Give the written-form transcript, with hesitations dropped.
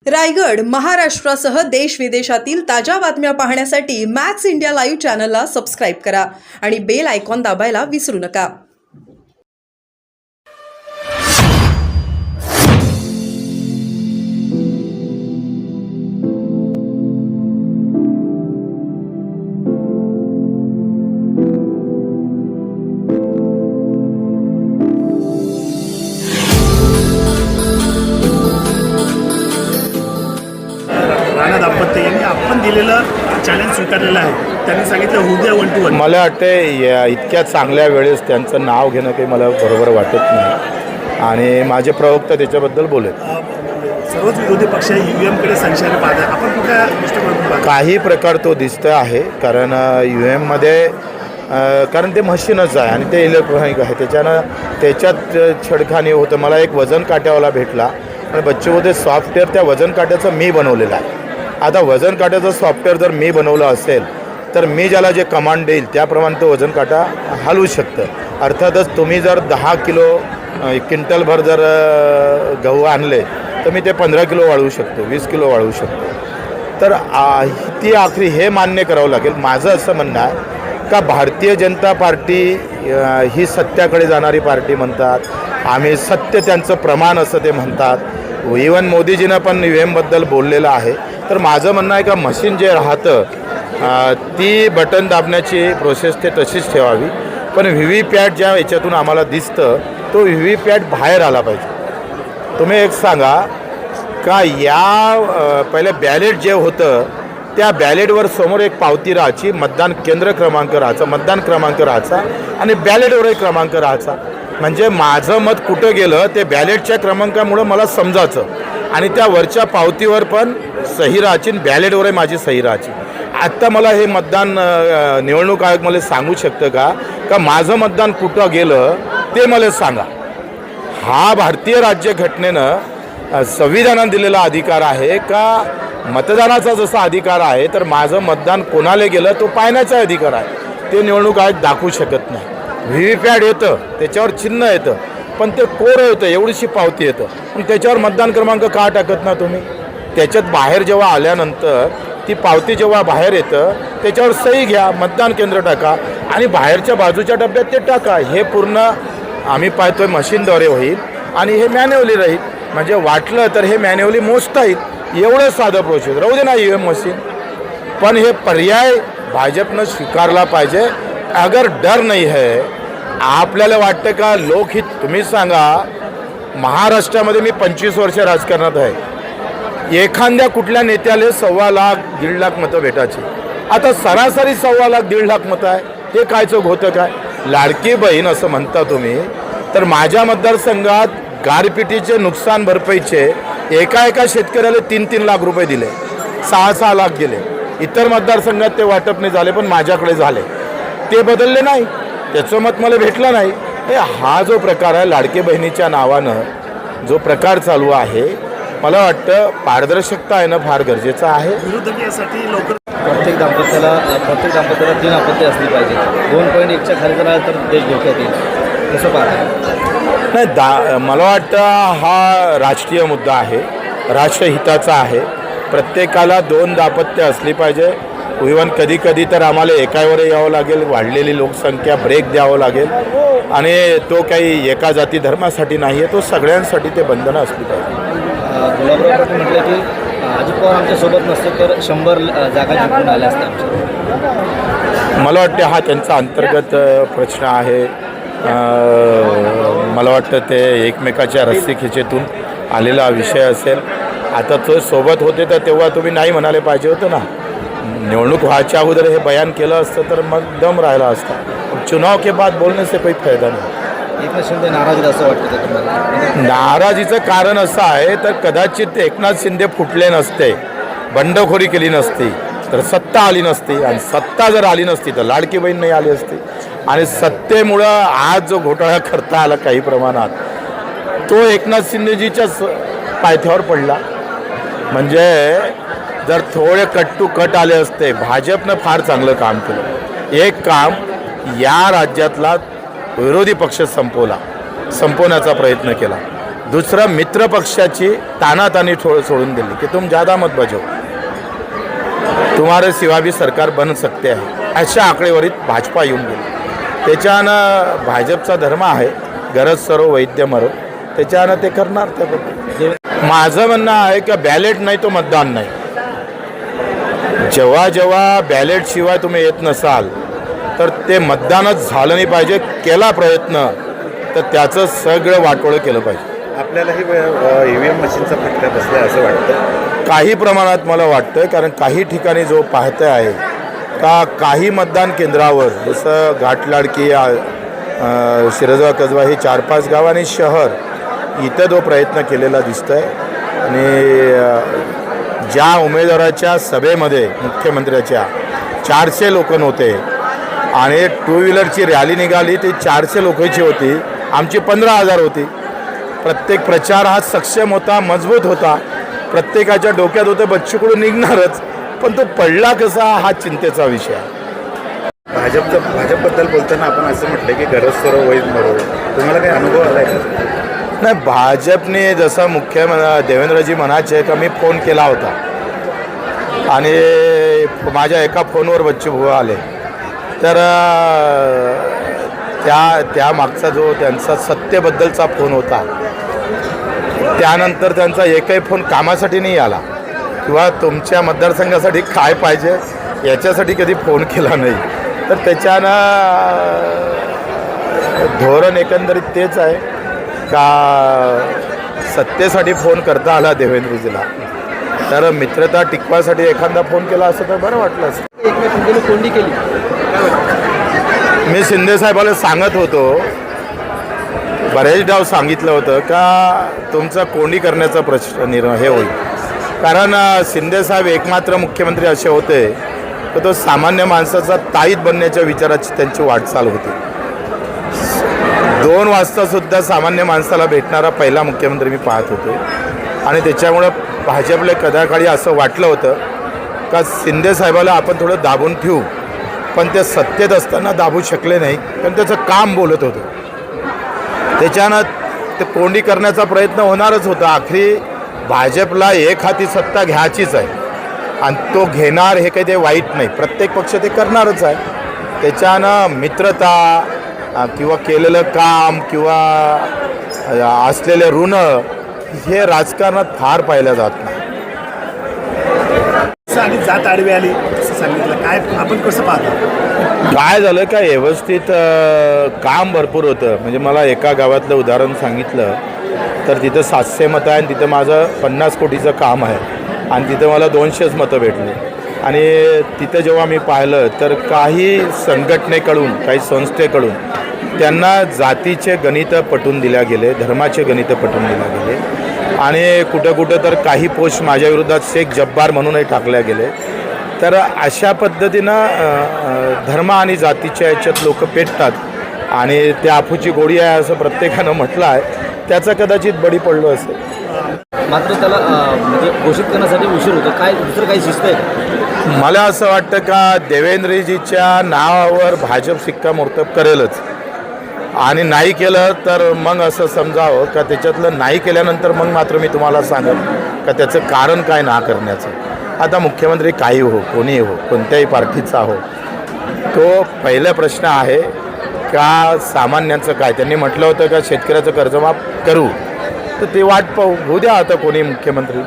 रायगड, महाराष्ट्रासह देश विदेशातील ताज्या बातम्या पाहण्यासाठी मॅक्स इंडिया लाईव्ह चॅनलला सबस्क्राईब करा आणि बेल आयकॉन दाबायला विसरू नका. राणा दाम्पत्य यांनी आपण दिलेलं चॅलेंज स्वीकारलेलं आहे. त्यांनी सांगितलं होऊ द्या 1 to 1. मला वाटते इतक्या चांगल्या वेळेस त्यांचं नाव घेणं काही मला बरोबर वाटत नाही आणि माझे प्रवक्ता त्याच्याबद्दल बोलत. सर्वच विरोधी पक्ष UM कडे संशयाने पाहत आहे. आपण कुठल्या दृष्टिकोनातून पाहता? काही प्रकार तो दिसतं आहे कारण UM कारण ते मशीनच आहे आणि ते इलेक्ट्रॉनिक आहे, त्याच्यात छेडखानी होतं. मला एक वजन काट्यावाला भेटला आणि बच्चूमध्ये सॉफ्टवेअर त्या वजन काट्याचं मी बनवलेलं आहे. आता वजन काट्याचं सॉफ्टवेअर जर मी बनवलं असेल तर मी ज्याला जे कमांड देईल त्याप्रमाणे तो वजन काटा हलवू शकतं. अर्थातच तुम्ही जर 10 किलो क्विंटलभर जर गहू आणले तर मी ते 15 किलो वाढवू शकतो, 20 किलो वाढवू शकतो. तर ती आखरी हे मान्य करावं लागेल. माझं असं म्हणणं आहे का भारतीय जनता पार्टी ही सत्याकडे जाणारी पार्टी म्हणतात, आम्ही सत्य त्यांचं प्रमाण असं ते म्हणतात. इवन मोदीजीनं पण UMबद्दल बोललेलं आहे. तर माझं म्हणणं आहे का मशीन जे राहतं ती बटन दाबण्याची प्रोसेस ते तशीच ठेवावी, पण VVPAT ज्या याच्यातून आम्हाला दिसतं तो VVPAT बाहेर आला पाहिजे. तुम्ही एक सांगा का पहिले बॅलेट जे होतं त्या बॅलेटवर समोर एक पावती राहायची, मतदान केंद्र क्रमांक राहायचा आणि बॅलेटवरही क्रमांक राहायचा. म्हणजे माझं मत कुठं गेलं ते बॅलेटच्या क्रमांकामुळं मला समजायचं आणि त्या वरच्या पावतीवर पण सही राहायची आणि बॅलेटवरही माझी सही राहायची. आत्ता मला हे मतदान निवडणूक आयोग मला सांगू शकतं का माझं मतदान कुठं गेलं ते मला सांगा. हा भारतीय राज्यघटनेनं संविधानानं दिलेला अधिकार आहे का मतदानाचा जसा अधिकार आहे तर माझं मतदान कोणाला गेलं तो पाहण्याचा अधिकार आहे. ते निवडणूक आयोग दाखवू शकत नाही. VVPAT येतं, त्याच्यावर चिन्ह येतं, पण ते कोरं येतं, एवढीशी पावती येतं, पण त्याच्यावर मतदान क्रमांक का टाकत ना तुम्ही? त्याच्यात बाहेर जेव्हा आल्यानंतर ती पावती जेव्हा बाहेर येतं त्याच्यावर सही घ्या, मतदान केंद्र टाका आणि बाहेरच्या बाजूच्या डब्यात ते टाका. हे पूर्ण आम्ही पाहतोय मशीनद्वारे होईल आणि हे मॅन्युअली राहील. म्हणजे वाटलं तर हे मॅन्युअली मोजता येईल, एवढं साधं प्रोसेस राहू दे ना UM मशीन. पण हे पर्याय भाजपनं स्वीकारला पाहिजे. अगर डर नाही है, आपल्याला वाटतं का लोकहित? तुम्ही सांगा, महाराष्ट्रामध्ये मी 25 वर्ष राजकारणात आहे. एखाद्या कुठल्या नेत्याला 1.25 लाख 1.5 लाख मतं भेटायची. आता सरासरी 1.25 लाख 1.5 लाख मतं आहे. हे काय चोख होतं काय? लाडकी बहीण असं म्हणता तुम्ही, तर माझ्या मतदारसंघात गारपिटीचे नुकसान भरपाईचे एका शेतकऱ्याला 3-3 लाख रुपये दिले, 6-6 लाख गेले. इतर मतदारसंघात ते वाटप नाही झाले, पण माझ्याकडे झाले. ते बदलले नाही, त्याचं मत मला भेटलं नाही. हा जो प्रकार आहे लाडकी बहिणीच्या नावानं जो प्रकार चालू आहे, मला वाटतं पारदर्शकता येणं फार गरजेचं आहे. विरोधक यासाठी प्रत्येक दाम्पत्याला 3 अपत्य असली पाहिजे. 2.1च्या खाली जर आलं तर देश धोक्यात येईल. कसं पाहता? नाही, मला वाटतं हा राजकीय मुद्दा आहे, राष्ट्रहिताचा आहे. प्रत्येकाला 2 दाम्पत्य असली पाहिजे. इव्हन कधी तर आम्हाला एकावर यावं लागेल, वाढलेली लोकसंख्या ब्रेक द्यावं लागेल आणि तो काही एका जाती धर्मासाठी नाही आहे, तो सगळ्यांसाठी ते बंधनं असली पाहिजे. गुलाबराव पाटील म्हटलं की अजित पवार आमच्यासोबत नसते तर 100 जागा जिंकून आल्या असत्या आमच्या. मला वाटते हा त्यांचा अंतर्गत प्रश्न आहे. मला वाटतं ते एकमेकाच्या रस्सीखिचेतून आलेला विषय असेल. आता तो सोबत होते तर तेव्हा तुम्ही नाही म्हणाले पाहिजे होतं ना. निवडणूक व्हायच्या अगोदर हे बयान केलं असतं तर मग दम राहिला असता. चुनाव के बाद बोलने से कोई फायदा नाही. एकनाथ शिंदे नाराज असं वाटतं का तुम्हाला? नाराजीचं कारण असं आहे तर कदाचित एकनाथ शिंदे फुटले नसते, बंडखोरी केली नसती तर सत्ता आली नसती, आणि सत्ता जर आली नसती तर लाडकी बहीण नाही आली असती. आणि सत्तेमुळं आज जो घोटाळा करता आला काही प्रमाणात तो एकनाथ शिंदेजीच्याच पायथ्यावर पडला. म्हणजे जर थोडे कट टू कट आले असते, भाजपनं फार चांगलं काम केलं. एक काम या राज्यातला विरोधी पक्ष संपवण्याचा प्रयत्न केला. दुसरं मित्र पक्षाची तानातानी सोडून दिली की तुम ज़्यादा मत बजाओ, तुम्हारे सिवा भी सरकार बन सकते आहे, अशा आकडेवारीत भाजपा येऊन गेली. त्याच्यानं भाजपचा धर्म आहे गरज सरो वैद्य मरो, त्याच्यानं ते करणार त्याबद्दल. माझं म्हणणं आहे की बॅलेट नाही तो मतदान नाही. जेव्हा जेव्हा बॅलेटशिवाय तुम्ही येत नसाल तर ते मतदानच झालं नाही पाहिजे. केला प्रयत्न तर त्याचं सगळं वाटोळं केलं पाहिजे. आपल्यालाही EVM मशीनचा फटका बसला असं वाटतं. काही प्रमाणात मला वाटतं, कारण काही ठिकाणी जो पाहते आहे का काही मतदान केंद्रावर जसं घाटलाडकी शिरजवा कसबा ही 4-5 गाव आणि शहर इथं जो प्रयत्न केलेला दिसतो आहे. आणि ज्या उमेदवाराच्या सभेमध्ये मुख्यमंत्र्याच्या 400 लोक नव्हते आणि 2 व्हीलरची रॅली निघाली ती 400 लोकांची होती, आमची 15,000 होती. प्रत्येक प्रचार हा सक्षम होता, मजबूत होता. प्रत्येकाच्या डोक्यात होतं बच्चूकडून निघणारच, पण तो पडला कसा हा चिंतेचा विषय आहे. भाजपबद्दल बोलताना आपण असं म्हटलं की गरज सरो वैद मरो, तुम्हाला काही अनुभव आला आहे का? नाही, भाजपने जसं देवेंद्रजी म्हणायचे का मी फोन केला होता आणि माझ्या एका फोनवर बच्चू भाऊ आले, तर त्या मागचा जो त्यांचा सत्तेबद्दलचा फोन होता त्यानंतर त्यांचा एकही फोन कामासाठी नाही आला किंवा तुमच्या मतदारसंघासाठी काय पाहिजे याच्यासाठी कधी फोन केला नाही. तर त्याच्यानं धोरण एकंदरीत तेच आहे का सत्तेसाठी फोन करता आला देवेंद्रजीला, तर मित्रता टिकवासाठी एखादा फोन केला असं तर बरं वाटलं असतं. एकमेकांकडे कोंडी केली. मी शिंदे साहेबाला सांगत होतो, बरेच डाव सांगितलं होतं का तुमचा कोंडी करण्याचा प्रश्न हे होईल. कारण शिंदे साहेब एकमात्र मुख्यमंत्री असे होते तर तो सामान्य माणसाचा ताईत बनण्याच्या विचाराची त्यांची वाटचाल होती. 2 वाजतासुद्धा सामान्य माणसाला भेटणारा पहिला मुख्यमंत्री मी पाहत होतो. आणि त्याच्यामुळं भाजपला कदाकाळी असं वाटलं होतं का शिंदे साहेबाला आपण थोडं दाबून ठेवू, पण ते सत्तेत असताना दाबू शकले नाही, पण त्याचं काम बोलत होतं. त्याच्यानं ते कोंडी करण्याचा प्रयत्न होणारच होता. आखरी भाजपला एक हाती सत्ता घ्यायचीच आहे आणि तो घेणार हे काही ते वाईट नाही, प्रत्येक पक्ष ते करणारच आहे. त्याच्यानं मित्रता किंवा केलेलं काम किंवा असलेले ऋण हे राजकारणात फार पाहिलं जात नाही. आणि जात आडवी आली असं सांगितलं, काय आपण कसं पाहतो? काय झालं का व्यवस्थित काम भरपूर होतं. म्हणजे मला एका गावातलं उदाहरण सांगितलं तर तिथं 700 मतं आहे आणि तिथं माझं 50 कोटीचं काम आहे आणि तिथं मला 200च मतं भेटले. आणि तिथं जेव्हा मी पाहिलं तर काही संघटनेकडून काही संस्थेकडून त्यांना जातीचे गणित पटवून दिल्या गेले, धर्माचे गणित पटवून दिल्या गेले आणि कुठं कुठं तर काही पोस्ट माझ्या विरोधात शेख जब्बार म्हणूनही टाकल्या गेले. तर अशा पद्धतीनं धर्म आणि जातीच्या याच्यात लोक पेटतात आणि त्या अफूची गोडी आहे असं प्रत्येकानं म्हटलं आहे. त्याचा कदाचित बळी पडलो असेल. मात्र त्याला म्हणजे घोषित करण्यासाठी उशीर होतो. काय दुसरं काही शिस्त आहे? मला असं वाटतं का देवेंद्रजीच्या नावावर भाजप शिक्कामोर्तब करेलच आणि नाही केलं तर मग असं समजावं का त्याच्यातलं नाही केल्यानंतर मग मात्र मी तुम्हाला सांगेन का त्याचं कारण काय ना करण्याचं. आता मुख्यमंत्री काही हो, कोणीही हो, कोणत्याही पार्टीचा हो, तो पहिला प्रश्न आहे का सामान्यांचं काय. त्यांनी म्हटलं होतं का शेतकऱ्याचं कर्जमाफ करू, तर ते वाट पाहू, होऊ द्या आता कोणी मुख्यमंत्री.